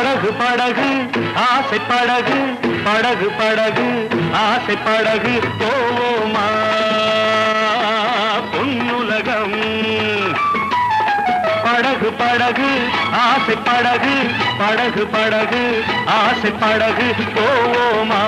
படகு படகு ஆசை படகு படகு படகு ஆசை படகு போவோமா பொன்னுலகம் படகு படகு ஆசை படகு படகு படகு ஆசை படகு போவோமா